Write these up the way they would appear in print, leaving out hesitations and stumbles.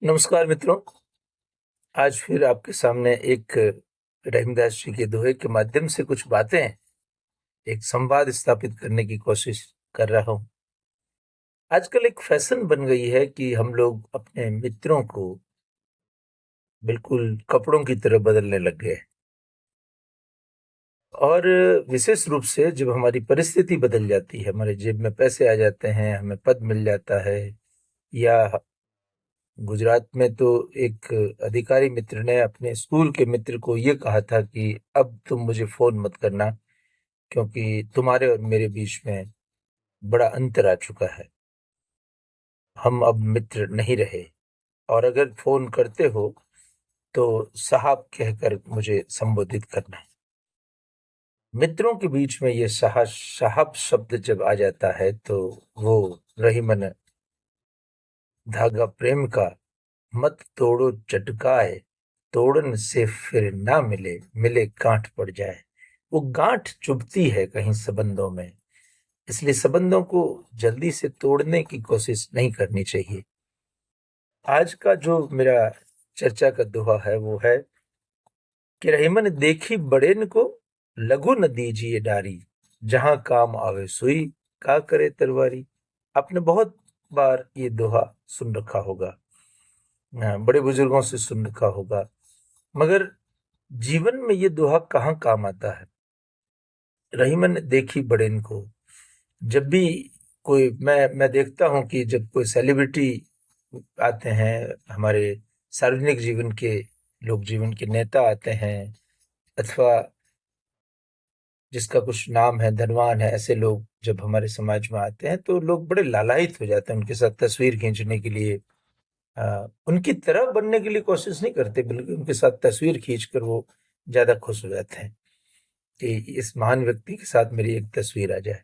नमस्कार मित्रों। आज फिर आपके सामने एक रहीमदास जी के दोहे के माध्यम से कुछ बातें, एक संवाद स्थापित करने की कोशिश कर रहा हूँ। आजकल एक फैशन बन गई है कि हम लोग अपने मित्रों को बिल्कुल कपड़ों की तरह बदलने लग गए हैं। और विशेष रूप से जब हमारी परिस्थिति बदल जाती है, हमारे जेब में पैसे आ जाते हैं, हमें पद मिल जाता है, या गुजरात में तो एक अधिकारी मित्र ने अपने स्कूल के मित्र को ये कहा था कि अब तुम मुझे फोन मत करना, क्योंकि तुम्हारे और मेरे बीच में बड़ा अंतर आ चुका है। हम अब मित्र नहीं रहे, और अगर फोन करते हो तो साहब कहकर मुझे संबोधित करना। मित्रों के बीच में ये साहब शब्द जब आ जाता है तो वो रहीमन धागा प्रेम का, मत तोड़ो चटकाए, तोड़न से फिर ना मिले, मिले गांठ पड़ जाए। वो गांठ चुभती है कहीं संबंधों में, इसलिए संबंधों को जल्दी से तोड़ने की कोशिश नहीं करनी चाहिए। आज का जो मेरा चर्चा का दोहा है वो है कि रहीमन देखी बड़ेन को, लघु न दीजिए डारी, जहां काम आवे सुई, का करे तलवारी। आपने बहुत बार ये दोहा सुन रखा होगा, बड़े बुजुर्गों से सुन रखा होगा, मगर जीवन में ये दोहा कहाँ काम आता है। रहीमन देखी बड़ेन को, जब भी कोई मैं देखता हूं कि जब कोई सेलिब्रिटी आते हैं, हमारे सार्वजनिक जीवन के लोग, जीवन के नेता आते हैं, अथवा जिसका कुछ नाम है, धनवान है, ऐसे लोग जब हमारे समाज में आते हैं तो लोग बड़े लालायित हो जाते हैं उनके साथ तस्वीर खींचने के लिए। उनकी तरह बनने के लिए कोशिश नहीं करते, बल्कि उनके साथ तस्वीर खींचकर वो ज्यादा खुश हो जाते हैं कि इस महान व्यक्ति के साथ मेरी एक तस्वीर आ जाए।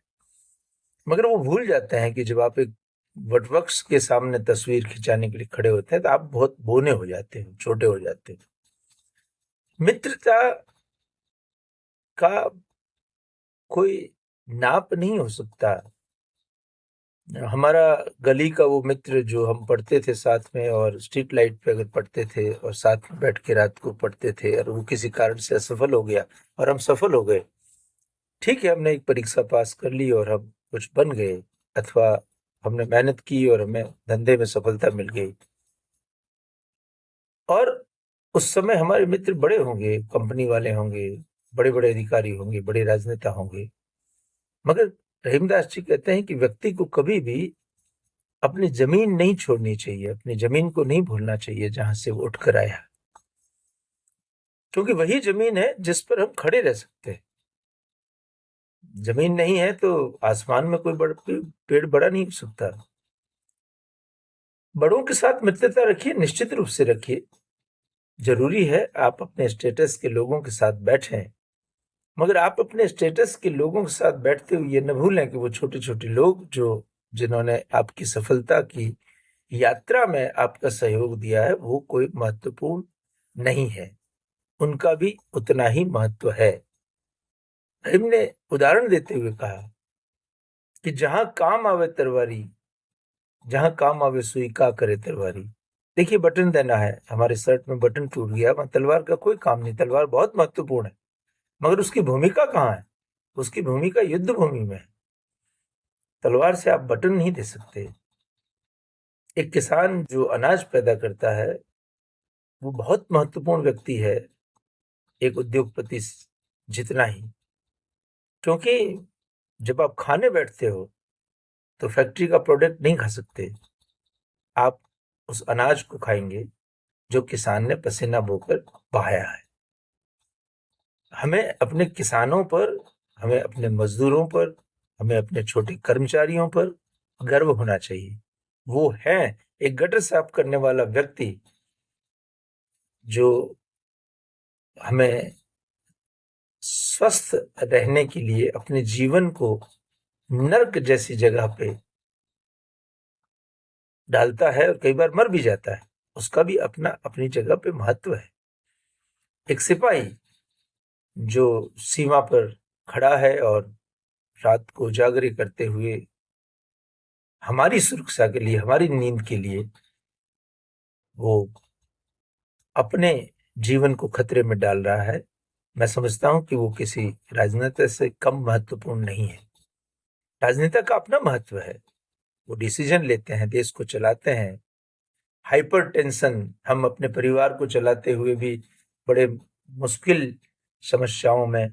मगर वो भूल जाते हैं कि जब आप एक वटवृक्ष के सामने तस्वीर खिंचाने के लिए खड़े होते हैं तो आप बहुत बोने हो जाते हैं, छोटे हो जाते हैं। मित्रता का कोई नाप नहीं हो सकता। हमारा गली का वो मित्र जो हम पढ़ते थे साथ में, और स्ट्रीट लाइट पे अगर पढ़ते थे और साथ में बैठ के रात को पढ़ते थे, और वो किसी कारण से असफल हो गया और हम सफल हो गए, ठीक है, हमने एक परीक्षा पास कर ली और हम कुछ बन गए, अथवा हमने मेहनत की और हमें धंधे में सफलता मिल गई, और उस समय हमारे मित्र बड़े होंगे, कंपनी वाले होंगे, बड़े बड़े अधिकारी होंगे, बड़े राजनेता होंगे, मगर रहीमदास जी कहते हैं कि व्यक्ति को कभी भी अपनी जमीन नहीं छोड़नी चाहिए, अपनी जमीन को नहीं भूलना चाहिए जहां से वो उठकर आया, क्योंकि वही जमीन है जिस पर हम खड़े रह सकते हैं। जमीन नहीं है तो आसमान में कोई पेड़ बड़ा नहीं हो सकता। बड़ों के साथ मित्रता रखिए, निश्चित रूप से रखिए। जरूरी है आप अपने स्टेटस के लोगों के साथ बैठें, मगर आप अपने स्टेटस के लोगों के साथ बैठते हुए ये न भूलें कि वो छोटे छोटे लोग जो जिन्होंने आपकी सफलता की यात्रा में आपका सहयोग दिया है, वो कोई महत्वपूर्ण नहीं है, उनका भी उतना ही महत्व है। रहीम ने उदाहरण देते हुए कहा कि जहां काम आवे तरवारी, जहां काम आवे सुई, का करे तलवारी। देखिए, बटन देना है, हमारे शर्ट में बटन टूट गया, वहां तलवार का कोई काम नहीं, तलवार बहुत महत्वपूर्ण है, मगर उसकी भूमिका कहाँ है? उसकी भूमिका युद्ध भूमि में है। तलवार से आप बटन नहीं दे सकते। एक किसान जो अनाज पैदा करता है वो बहुत महत्वपूर्ण व्यक्ति है, एक उद्योगपति जितना ही, क्योंकि जब आप खाने बैठते हो तो फैक्ट्री का प्रोडक्ट नहीं खा सकते, आप उस अनाज को खाएंगे जो किसान ने पसीना बोकर बहाया है। हमें अपने किसानों पर, हमें अपने मजदूरों पर, हमें अपने छोटे कर्मचारियों पर गर्व होना चाहिए। वो है एक गटर साफ करने वाला व्यक्ति जो हमें स्वस्थ रहने के लिए अपने जीवन को नर्क जैसी जगह पे डालता है और कई बार मर भी जाता है। उसका भी अपना अपनी जगह पे महत्व है। एक सिपाही जो सीमा पर खड़ा है और रात को उजागरे करते हुए हमारी सुरक्षा के लिए, हमारी नींद के लिए वो अपने जीवन को खतरे में डाल रहा है, मैं समझता हूँ कि वो किसी राजनेता से कम महत्वपूर्ण नहीं है। राजनेता का अपना महत्व है, वो डिसीजन लेते हैं, देश को चलाते हैं। हाइपर टेंशन, हम अपने परिवार को चलाते हुए भी बड़े मुश्किल समस्याओं में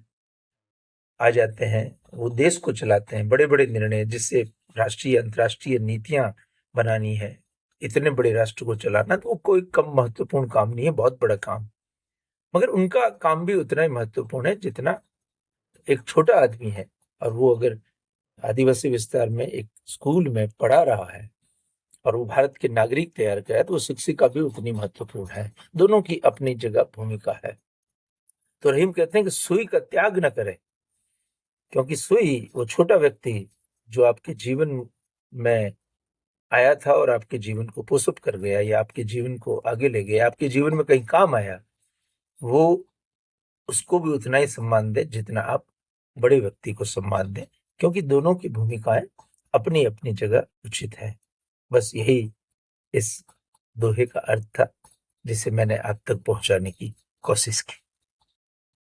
आ जाते हैं। वो देश को चलाते हैं, बड़े बड़े निर्णय, जिससे राष्ट्रीय अंतर्राष्ट्रीय नीतियां बनानी है। इतने बड़े राष्ट्र को चलाना तो वो कोई कम महत्वपूर्ण काम नहीं है, बहुत बड़ा काम। मगर उनका काम भी उतना ही महत्वपूर्ण है जितना एक छोटा आदमी है। और वो अगर आदिवासी विस्तार में एक स्कूल में पढ़ा रहा है और वो भारत के नागरिक तैयार करे, तो वो शिक्षिका भी उतनी महत्वपूर्ण है। दोनों की अपनी जगह भूमिका है। तो रहीम कहते हैं कि सुई का त्याग न करें, क्योंकि सुई, वो छोटा व्यक्ति जो आपके जीवन में आया था और आपके जीवन को पुष्प कर गया, या आपके जीवन को आगे ले गया, आपके जीवन में कहीं काम आया, वो उसको भी उतना ही सम्मान दें जितना आप बड़े व्यक्ति को सम्मान दें, क्योंकि दोनों की भूमिकाएं अपनी अपनी जगह उचित है। बस यही इस दोहे का अर्थ था, जिसे मैंने आप तक पहुंचाने की कोशिश की।